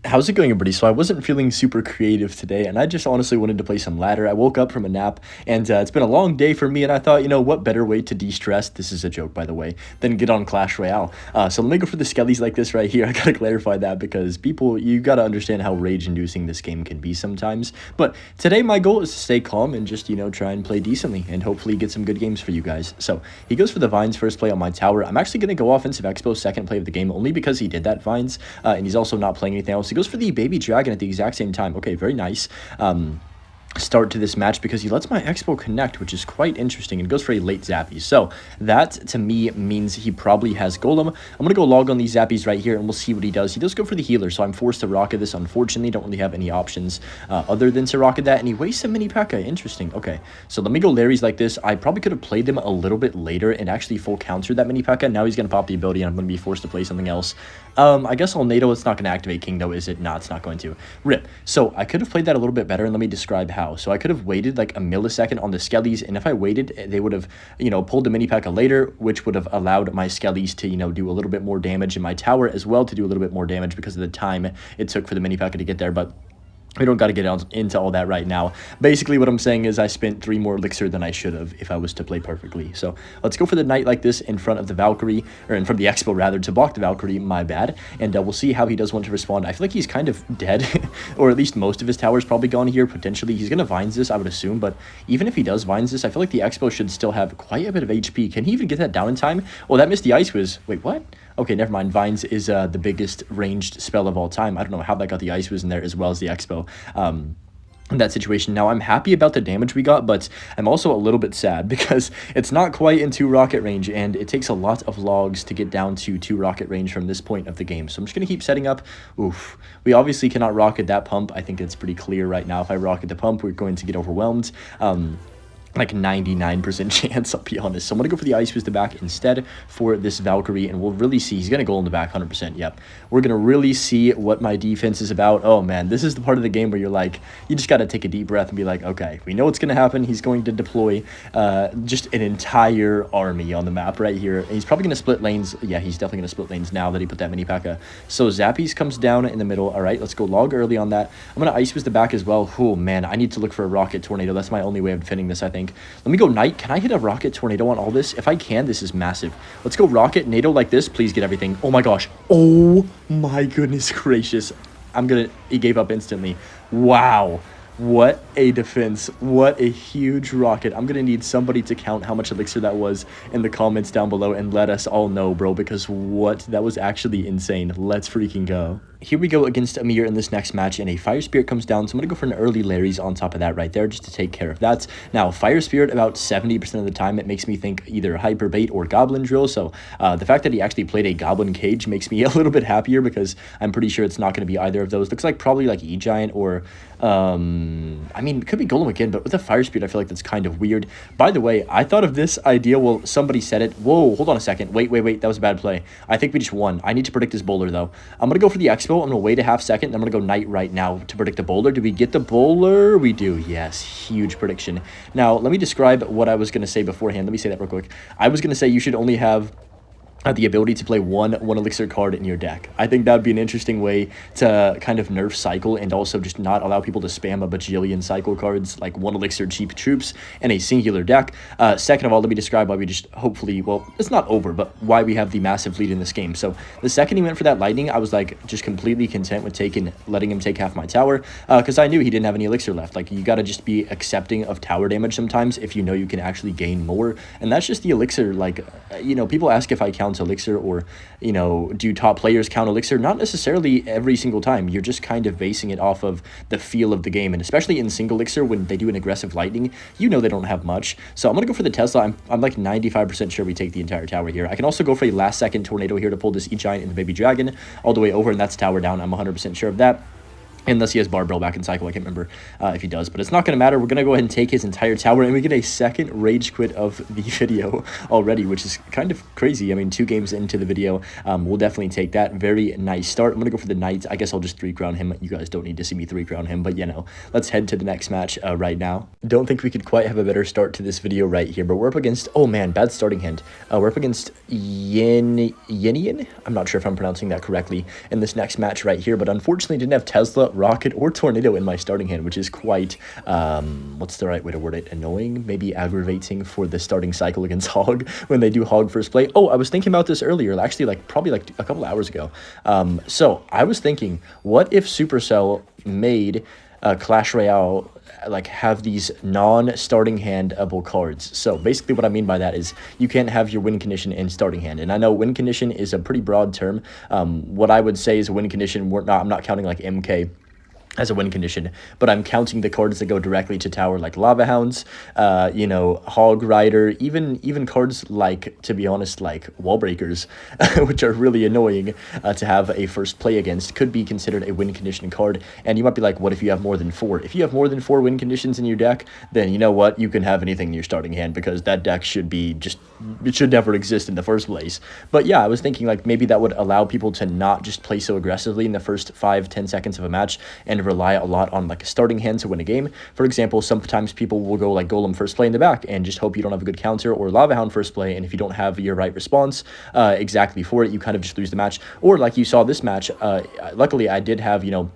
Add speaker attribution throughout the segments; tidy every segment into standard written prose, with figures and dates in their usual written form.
Speaker 1: How's it going, everybody? So I wasn't feeling super creative today, and I just honestly wanted to play some ladder. I woke up from a nap, and it's been a long day for me, and I thought, what better way to de-stress, this is a joke, by the way, than get on Clash Royale. So let me go for the skellies like this right here. I gotta clarify that because people, you gotta understand how rage-inducing this game can be sometimes. But today my goal is to stay calm and just, try and play decently, and hopefully get some good games for you guys. So he goes for the Vines first play on my tower. I'm actually gonna go offensive expo second play of the game, only because he did that Vines, and he's also not playing anything else. He goes for the baby dragon at the exact same time. Okay, very nice. Start to this match because he lets my expo connect, which is quite interesting, and goes for a late zappy. So that to me means he probably has golem. I'm gonna go log on these zappies right here and we'll see what he does. He does go for the healer, so I'm forced to rocket this. Unfortunately, don't really have any options other than to rocket that, and he wastes a mini P.E.K.K.A. Interesting. Okay, so let me go Larry's like this. I probably could have played them a little bit later and actually full countered that mini P.E.K.K.A. Now he's gonna pop the ability and I'm gonna be forced to play something else. I guess I'll NATO. It's not going to activate King, though, is it? No, it's not going to. Rip. So I could have played that a little bit better, and let me describe how. So I could have waited like a millisecond on the Skellies, and if I waited, they would have, pulled the mini P.E.K.K.A. later, which would have allowed my Skellies to, do a little bit more damage, and my tower as well to do a little bit more damage because of the time it took for the mini P.E.K.K.A. to get there, but we don't got to get into all that right now. Basically, what I'm saying is I spent 3 more elixir than I should have if I was to play perfectly. So let's go for the knight like this in front of the Valkyrie, or in front of the Expo rather, to block the Valkyrie, my bad. And we'll see how he does want to respond. I feel like he's kind of dead, or at least most of his tower's probably gone here, potentially. He's going to Vines this, I would assume, but even if he does Vines this, I feel like the Expo should still have quite a bit of HP. Can he even get that down in time? Oh, that missed the Ice Whiz. Wait, what? Okay, never mind. Vines is the biggest ranged spell of all time. I don't know how that got the Ice Whiz in there as well as the Expo. In that situation. Now, I'm happy about the damage we got, but I'm also a little bit sad because it's not quite in 2 rocket range, and it takes a lot of logs to get down to 2 rocket range from this point of the game. So I'm just going to keep setting up. Oof. We obviously cannot rocket that pump. I think it's pretty clear right now. If I rocket the pump, we're going to get overwhelmed. Like 99% chance, I'll be honest. So I'm going to go for the Ice Whiz the back instead for this Valkyrie, and we'll really see. He's going to go in the back 100%, yep. We're going to really see what my defense is about. Oh, man, this is the part of the game where you're like, you just got to take a deep breath and be like, okay, we know what's going to happen. He's going to deploy just an entire army on the map right here. And he's probably going to split lanes. Yeah, he's definitely going to split lanes now that he put that mini P.E.K.K.A. So Zappies comes down in the middle. All right, let's go log early on that. I'm going to Ice Whiz the back as well. Oh, man, I need to look for a rocket tornado. That's my only way of defending this, I think. Let me go Knight. Can I hit a rocket tornado on all this? If I can, this is massive. Let's go rocket NATO like this. Please get everything. Oh my gosh. Oh my goodness gracious. He gave up instantly. Wow. What a defense. What a huge rocket. I'm going to need somebody to count how much elixir that was in the comments down below and let us all know, bro, because that was actually insane. Let's freaking go. Here we go against Amir in this next match, and a Fire Spirit comes down, so I'm going to go for an early Larry's on top of that right there, just to take care of that. Now, Fire Spirit, about 70% of the time, it makes me think either Hyper Bait or Goblin Drill, so the fact that he actually played a Goblin Cage makes me a little bit happier, because I'm pretty sure it's not going to be either of those. Looks like probably like E-Giant or, I mean, it could be Golem again, but with a Fire Spirit, I feel like that's kind of weird. By the way, I thought of this idea, well, somebody said it. Whoa, hold on a second. Wait, that was a bad play. I think we just won. I need to predict this bowler, though. I'm going to go for the Expo. I'm going to wait a half second, and I'm going to go Knight right now to predict the bowler. Do we get the bowler? We do. Yes, huge prediction. Now, let me describe what I was going to say beforehand. Let me say that real quick. I was going to say you should only have the ability to play one elixir card in your deck. I think that would be an interesting way to kind of nerf cycle and also just not allow people to spam a bajillion cycle cards, like 1 elixir cheap troops in a singular deck. Second of all, let me describe why we just hopefully, well, it's not over, but why we have the massive lead in this game. So the second he went for that lightning, I was like just completely content with letting him take half my tower, because I knew he didn't have any elixir left. Like, you got to just be accepting of tower damage sometimes if you know you can actually gain more, and that's just the elixir. Like, people ask if I count elixir or, do top players count elixir? Not necessarily every single time. You're just kind of basing it off of the feel of the game, and especially in single elixir when they do an aggressive lightning, they don't have much. So I'm gonna go for the Tesla. I'm like 95% sure we take the entire tower here. I can also go for a last second tornado here to pull this E-Giant and the baby dragon all the way over, and that's tower down. I'm 100% sure of that. Unless he has Barbell back in cycle. I can't remember if he does, but it's not going to matter. We're going to go ahead and take his entire tower, and we get a second rage quit of the video already, which is kind of crazy. I mean, 2 games into the video, we'll definitely take that. Very nice start. I'm going to go for the knight. I guess I'll just 3-crown him. You guys don't need to see me 3-crown him, but, you know, let's head to the next match right now. Don't think we could quite have a better start to this video right here, but we're up against, oh man, bad starting hand. We're up against Yinian. I'm not sure if I'm pronouncing that correctly in this next match right here, but unfortunately didn't have Tesla, Rocket, or Tornado in my starting hand, which is quite, what's the right way to word it? Annoying? Maybe aggravating for the starting cycle against Hog when they do Hog first play. Oh, I was thinking about this earlier, actually, probably a couple hours ago. So I was thinking, what if Supercell made Clash Royale have these non-starting hand-able cards? So basically what I mean by that is you can't have your win condition in starting hand, and I know win condition is a pretty broad term. What I would say is a win condition, I'm not counting like MK as a win condition, but I'm counting the cards that go directly to tower, like Lava Hounds, you know, Hog Rider, even cards like, to be honest, like Wall Breakers, which are really annoying to have a first play against, could be considered a win condition card. And you might be like, what if you have more than 4? If you have more than 4 win conditions in your deck, then you know what? You can have anything in your starting hand, because that deck should be just, it should never exist in the first place. But yeah, I was thinking like maybe that would allow people to not just play so aggressively in the first 5-10 seconds of a match and rely a lot on like a starting hand to win a game. For example, sometimes people will go like Golem first play in the back and just hope you don't have a good counter, or Lava Hound first play, and if you don't have your right response exactly for it, you kind of just lose the match. Or like you saw this match, luckily I did have, you know,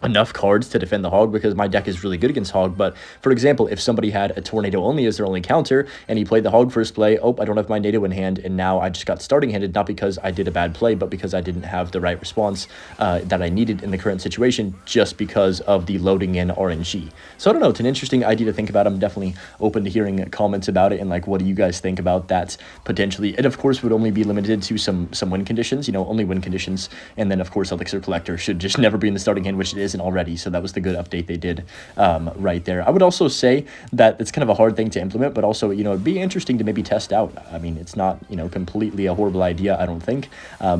Speaker 1: enough cards to defend the Hog, because my deck is really good against Hog. But for example, if somebody had a Tornado only as their only counter and he played the Hog first play, oh, I don't have my NATO in hand, and now I just got starting handed, not because I did a bad play, but because I didn't have the right response that I needed in the current situation, just because of the loading in RNG. So I don't know, it's an interesting idea to think about. I'm definitely open to hearing comments about it, and like, what do you guys think about that potentially? It of course would only be limited to some win conditions, you know, only win conditions, and then of course Elixir Collector should just never be in the starting hand, which it is already. So that was the good update they did right there. I would also say that it's kind of a hard thing to implement, but also, you know, it'd be interesting to maybe test out. I mean, it's not, you know, completely a horrible idea, I don't think,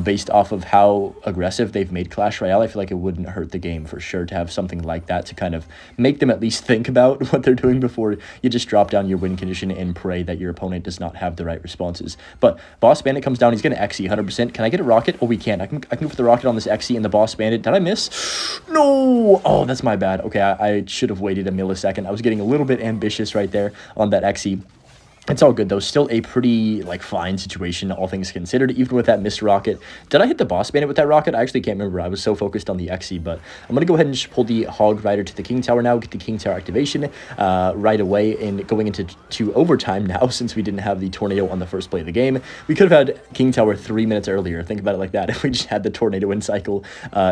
Speaker 1: based off of how aggressive they've made Clash Royale. I feel like it wouldn't hurt the game for sure to have something like that to kind of make them at least think about what they're doing before you just drop down your win condition and pray that your opponent does not have the right responses. But Boss Bandit comes down, he's going to XE 100%. Can I get a rocket? Oh, we can. I can go for the rocket on this XE and the Boss Bandit. Did I miss? No! Oh, that's my bad. Okay, I should have waited a millisecond. I was getting a little bit ambitious right there on that XE. It's all good, though. Still a pretty, like, fine situation, all things considered, even with that missed rocket. Did I hit the Boss Bandit with that rocket? I actually can't remember. I was so focused on the XE, but I'm going to go ahead and just pull the Hog Rider to the King Tower now, get the King Tower activation right away, and going into overtime now, since we didn't have the Tornado on the first play of the game. We could have had King Tower 3 minutes earlier. Think about it like that. If we just had the Tornado in cycle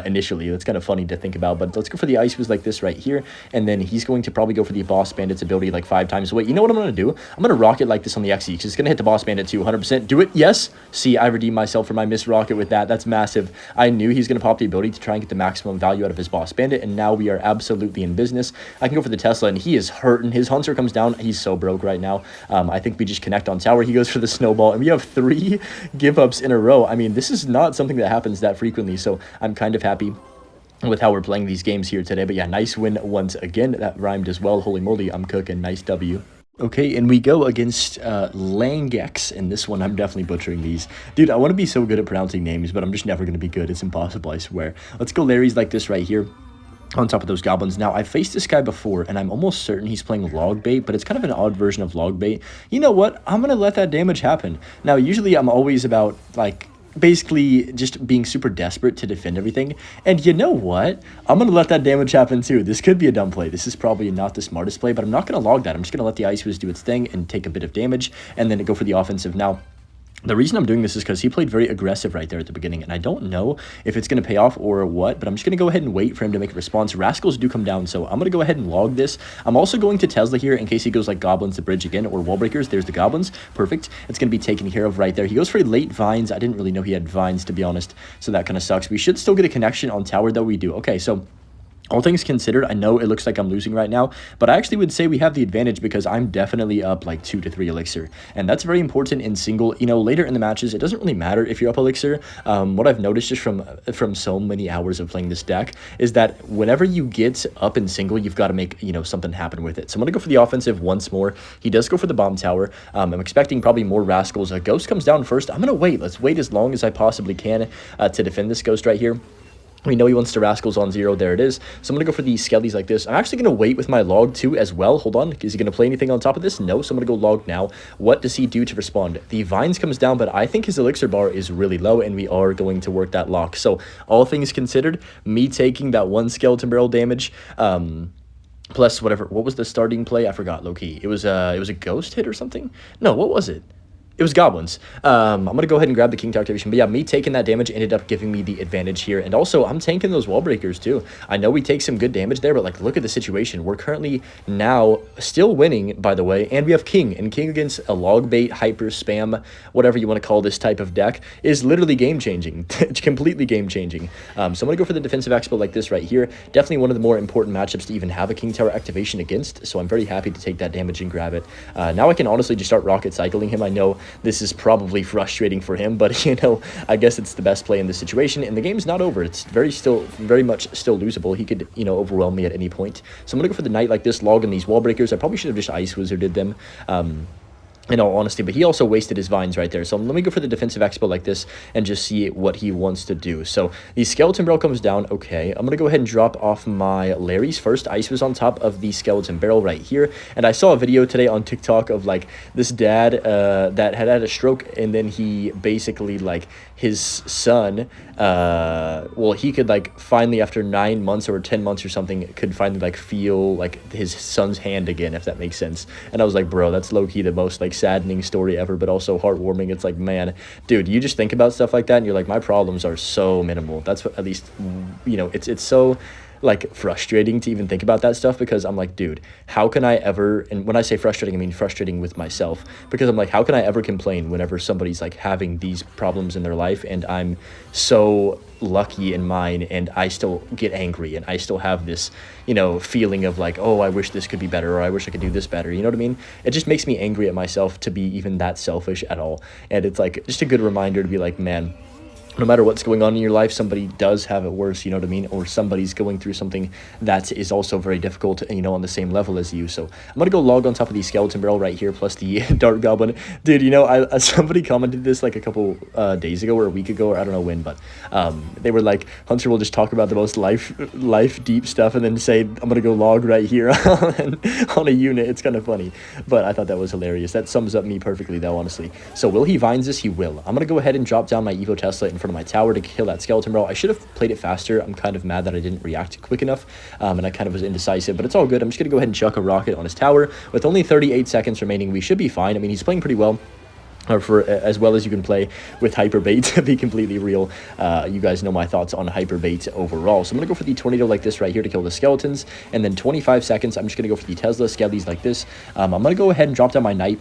Speaker 1: initially. It's kind of funny to think about, but let's go for the IceBow like this right here, and then he's going to probably go for the Boss Bandit's ability like 5 times. Wait, you know what I'm going to do? I'm going to rocket like this on the XE, because it's going to hit the Boss Bandit too, 100%. Do it. Yes. See, I redeemed myself for my missed rocket with that. That's massive. I knew he's going to pop the ability to try and get the maximum value out of his Boss Bandit, and now we are absolutely in business. I can go for the Tesla, and he is hurting. His Hunter comes down. He's so broke right now. I think we just connect on tower. He goes for the Snowball, and we have 3 give-ups in a row. I mean, this is not something that happens that frequently, so I'm kind of happy with how we're playing these games here today. But yeah, nice win once again. That rhymed as well. Holy moly, I'm cooking. Nice W. Okay, and we go against Langex, and this one, I'm definitely butchering these. Dude, I want to be so good at pronouncing names, but I'm just never going to be good. It's impossible, I swear. Let's go Larry's like this right here on top of those goblins. Now, I faced this guy before, and I'm almost certain he's playing log bait, but it's kind of an odd version of log bait. You know what? I'm going to let that damage happen. Now, usually I'm always about, like, basically just being super desperate to defend everything, and you know what? I'm gonna let that damage happen too. This could be a dumb play. This is probably not the smartest play, but I'm not gonna log that. I'm just gonna let the IceBow do its thing and take a bit of damage, and then go for the offensive. Now, the reason I'm doing this is because he played very aggressive right there at the beginning, and I don't know if it's going to pay off or what, but I'm just going to go ahead and wait for him to make a response. Rascals do come down, so I'm going to go ahead and log this. I'm also going to Tesla here in case he goes like Goblins to bridge again, or Wall Breakers. There's the Goblins. Perfect. It's going to be taken care of right there. He goes for late Vines. I didn't really know he had Vines, to be honest, so that kind of sucks. We should still get a connection on tower, though. We do. Okay, so All things considered, I know it looks like I'm losing right now, but I actually would say we have the advantage because I'm definitely up like 2 to 3 elixir. And that's very important in single. You know, later in the matches, it doesn't really matter if you're up elixir. What I've noticed just from so many hours of playing this deck is that whenever you get up in single, you've got to make, you know, something happen with it. So I'm going to go for the offensive once more. He does go for the bomb tower. I'm expecting probably more rascals. A ghost comes down first. I'm going to wait. Let's wait as long as I possibly can to defend this ghost right here. We know he wants to rascals on 0. There it is. So I'm going to go for these skellies like this. I'm actually going to wait with my log too as well. Hold on. Is he going to play anything on top of this? No. So I'm going to go log now. What does he do to respond? The vines comes down, but I think his elixir bar is really low and we are going to work that lock. So all things considered, me taking that 1 skeleton barrel damage, plus whatever. What was the starting play? I forgot, low key. It was a ghost hit or something? No, what was it? It was goblins. I'm going to go ahead and grab the King Tower activation. But yeah, me taking that damage ended up giving me the advantage here. And also, I'm tanking those wall breakers too. I know we take some good damage there, but like, look at the situation. We're currently now still winning, by the way. And we have King. And King against a log bait, hyper spam, whatever you want to call this type of deck, is literally game-changing. It's completely game-changing. So I'm going to go for the defensive expo like this right here. Definitely one of the more important matchups to even have a King Tower activation against. So I'm very happy to take that damage and grab it. Now I can honestly just start rocket cycling him. I know this is probably frustrating for him, but you know, I guess it's the best play in this situation, and the game's not over. It's very much still losable. He could, you know, overwhelm me at any point. So I'm gonna go for the knight like this, log in these wall breakers. I probably should have just ice wizarded them. In all honesty, but he also wasted his vines right there. So let me go for the defensive expo like this and just see what he wants to do. So the skeleton barrel comes down. Okay, I'm going to go ahead and drop off my Larry's first. Ice was on top of the skeleton barrel right here. And I saw a video today on TikTok of like this dad that had a stroke, and then he basically like his son, well, he could like finally after 9 months or 10 months or something could finally like feel like his son's hand again, if that makes sense. And I was like, bro, that's low-key the most like saddening story ever, but also heartwarming. It's like, man, dude, you just think about stuff like that and you're like, my problems are so minimal. That's what, at least, you know, it's so like frustrating to even think about that stuff, because I'm like, dude, how can I ever, and when I say frustrating, I mean frustrating with myself, because I'm like, how can I ever complain whenever somebody's like having these problems in their life and I'm so lucky in mine, and I still get angry and I still have this, you know, feeling of like, oh, I wish this could be better, or I wish I could do this better, you know what I mean? It just makes me angry at myself to be even that selfish at all. And it's like just a good reminder to be like, man, no matter what's going on in your life, somebody does have it worse, you know what I mean? Or somebody's going through something that is also very difficult, you know, on the same level as you. So I'm going to go log on top of the skeleton barrel right here, plus the dart goblin. Dude, you know, somebody commented this like a couple days ago or a week ago, or I don't know when, but they were like, Hunter will just talk about the most life deep stuff and then say, I'm going to go log right here on a unit. It's kind of funny, but I thought that was hilarious. That sums up me perfectly though, honestly. So will he vines this? He will. I'm going to go ahead and drop down my Evo Tesla in front of my tower to kill that skeleton barrel. I should have played it faster. I'm kind of mad that I didn't react quick enough, and I kind of was indecisive, but it's all good. I'm just going to go ahead and chuck a rocket on his tower. With only 38 seconds remaining, we should be fine. I mean, he's playing pretty well. Or for as well as you can play with hyper bait, to be completely real. You guys know my thoughts on hyper bait overall. So I'm going to go for the tornado like this right here to kill the skeletons. And then 25 seconds, I'm just going to go for the Tesla skellies like this. I'm going to go ahead and drop down my knight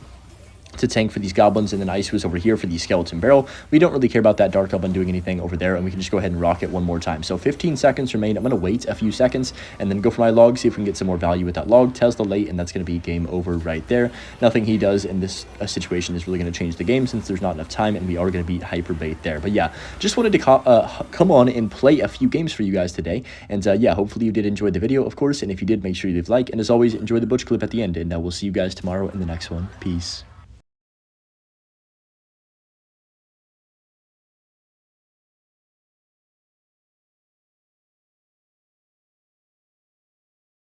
Speaker 1: to tank for these goblins, and then ice was over here for the skeleton barrel. We don't really care about that dark goblin doing anything over there, and we can just go ahead and rock it one more time. So 15 seconds remain. I'm going to wait a few seconds and then go for my log, see if we can get some more value with that log. Tesla late, and that's going to be game over right there. Nothing he does in this situation is really going to change the game, since there's not enough time, and we are going to beat hyper bait there. But yeah, just wanted to come on and play a few games for you guys today, and yeah, hopefully you did enjoy the video, of course, and if you did, make sure you leave a like, and as always, enjoy the butch clip at the end, and we'll see you guys tomorrow in the next one. Peace.